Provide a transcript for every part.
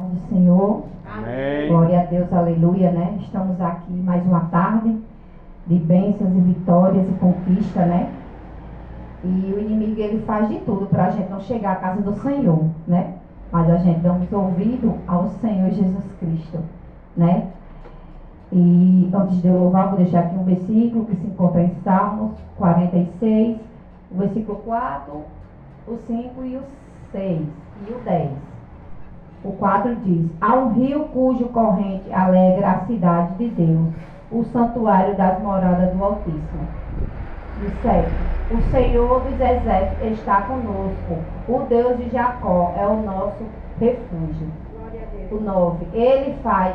nome do Senhor. Amém. Glória a Deus, aleluia, né? Estamos aqui mais uma tarde de bênçãos e vitórias e conquista, né? E o inimigo, ele faz de tudo para a gente não chegar à casa do Senhor, né? Mas a gente damos ouvido ao Senhor Jesus Cristo, né? E antes de eu louvar, vou deixar aqui um versículo que se encontra em Salmos 46, o versículo 4, o 5 e o 6 e o 10. O 4 diz: há um rio cujo corrente alegra a cidade de Deus, o santuário das moradas do Altíssimo. E 7. O Senhor dos exércitos está conosco, o Deus de Jacó é o nosso refúgio. O 9. Ele faz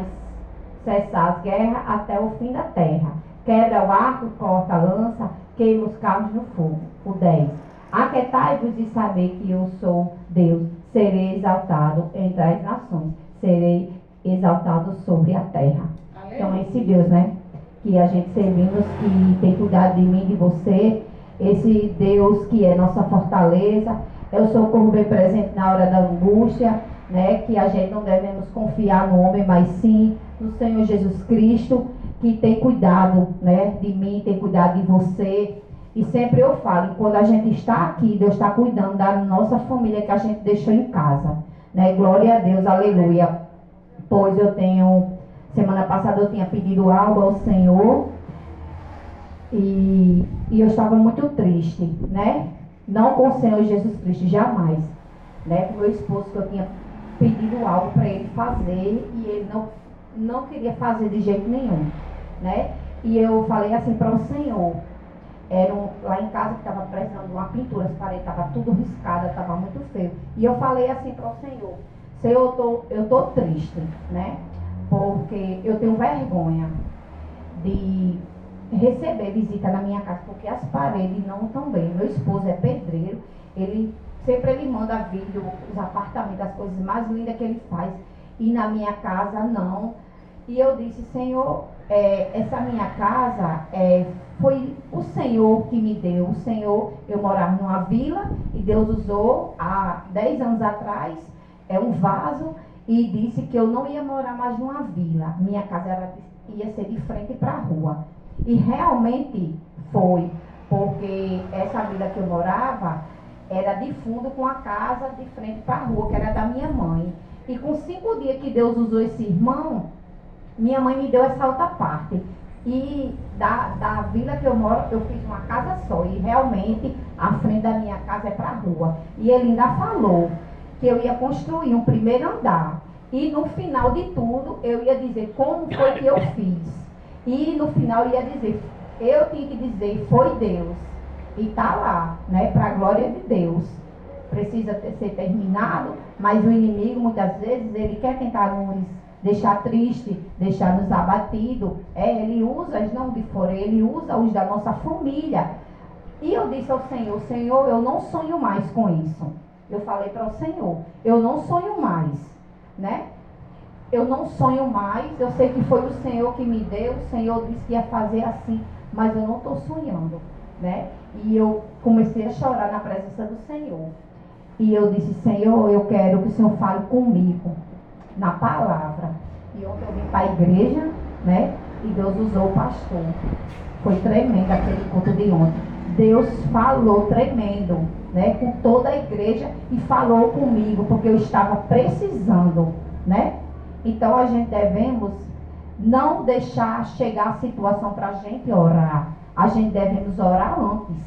cessar as guerras até o fim da terra, quebra o arco, corta a lança, queima os carros no fogo. O 10. Aquietai-vos e saber que eu sou Deus, serei exaltado entre as nações, serei exaltado sobre a terra. Amém. Então esse Deus, né, que a gente servimos, que tem cuidado de mim, de você, esse Deus que é nossa fortaleza, é o socorro bem presente na hora da angústia, né, que a gente não devemos confiar no homem, mas sim no Senhor Jesus Cristo, que tem cuidado, né, de mim, tem cuidado de você. E sempre eu falo, quando a gente está aqui, Deus está cuidando da nossa família que a gente deixou em casa, né? Glória a Deus, aleluia. Pois eu tenho, semana passada eu tinha pedido algo ao Senhor e eu estava muito triste, né? Não com o Senhor Jesus Cristo, jamais, né? Com o meu esposo, que eu tinha pedido algo para ele fazer e ele não queria fazer de jeito nenhum, né? E eu falei assim para o Senhor. Lá em casa que estava precisando de uma pintura, as paredes estavam tudo riscadas, estava muito feio. E eu falei assim para o Senhor: Senhor, eu tô triste, né? Porque eu tenho vergonha de receber visita na minha casa, porque as paredes não estão bem. Meu esposo é pedreiro, ele manda vídeo, os apartamentos, as coisas mais lindas que ele faz, e na minha casa não. E eu disse: Senhor, essa minha casa foi o Senhor que me deu. O Senhor, eu morava numa vila e Deus usou há 10 anos atrás um vaso e disse que eu não ia morar mais numa vila. Minha casa ia ser de frente para a rua. E realmente foi, porque essa vila que eu morava era de fundo com a casa de frente para a rua, que era da minha mãe. E com 5 dias que Deus usou esse irmão, minha mãe me deu essa outra parte. E da vila que eu moro, eu fiz uma casa só. E realmente a frente da minha casa é para a rua. E ele ainda falou que eu ia construir um primeiro andar. E no final de tudo, eu ia dizer como foi que eu fiz. E no final eu ia dizer, eu tinha que dizer, foi Deus. E tá lá, né? Para a glória de Deus. Precisa ser terminado, mas o inimigo muitas vezes ele quer tentar nos deixar triste, deixar nos abatido. Ele usa os não de fora, ele usa os da nossa família. E eu disse ao Senhor: Senhor, eu não sonho mais com isso. Eu falei para o Senhor: eu não sonho mais, né? Eu não sonho mais. Eu sei que foi o Senhor que me deu. O Senhor disse que ia fazer assim, mas eu não estou sonhando, né? E eu comecei a chorar na presença do Senhor. E eu disse: Senhor, eu quero que o Senhor fale comigo na palavra. E ontem eu vim para a igreja, né? E Deus usou o pastor. Foi tremendo aquele culto de ontem. Deus falou tremendo, né? Com toda a igreja e falou comigo, porque eu estava precisando, né? Então a gente devemos não deixar chegar a situação para a gente orar. A gente devemos orar antes,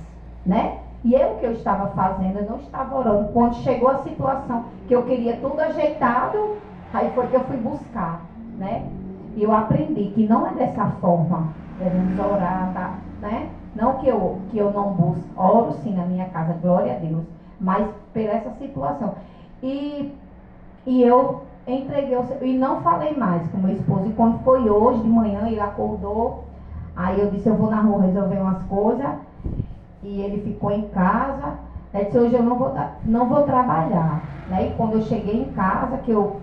né? E o que eu estava fazendo, eu não estava orando. Quando chegou a situação que eu queria tudo ajeitado, aí foi que eu fui buscar, né? E eu aprendi que não é dessa forma. Devemos orar, tá? Né? Não que eu não busque, oro sim na minha casa, glória a Deus. Mas por essa situação. E eu entreguei, e não falei mais com meu esposo. E quando foi hoje de manhã, ele acordou. Aí eu disse: eu vou na rua resolver umas coisas. E ele ficou em casa. Ele disse: hoje eu não vou trabalhar, né? E quando eu cheguei em casa, que eu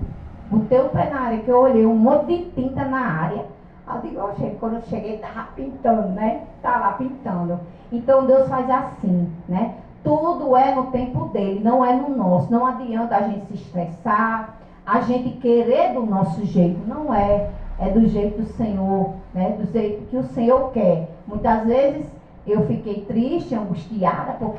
botei o pé na área, que eu olhei um monte de tinta na área, eu digo: quando eu cheguei, estava pintando, né? Tá lá pintando. Então Deus faz assim, né? Tudo é no tempo dele, não é no nosso. Não adianta a gente se estressar, a gente querer do nosso jeito, não é. É do jeito do Senhor, né? Do jeito que o Senhor quer. Muitas vezes eu fiquei triste, angustiada, porque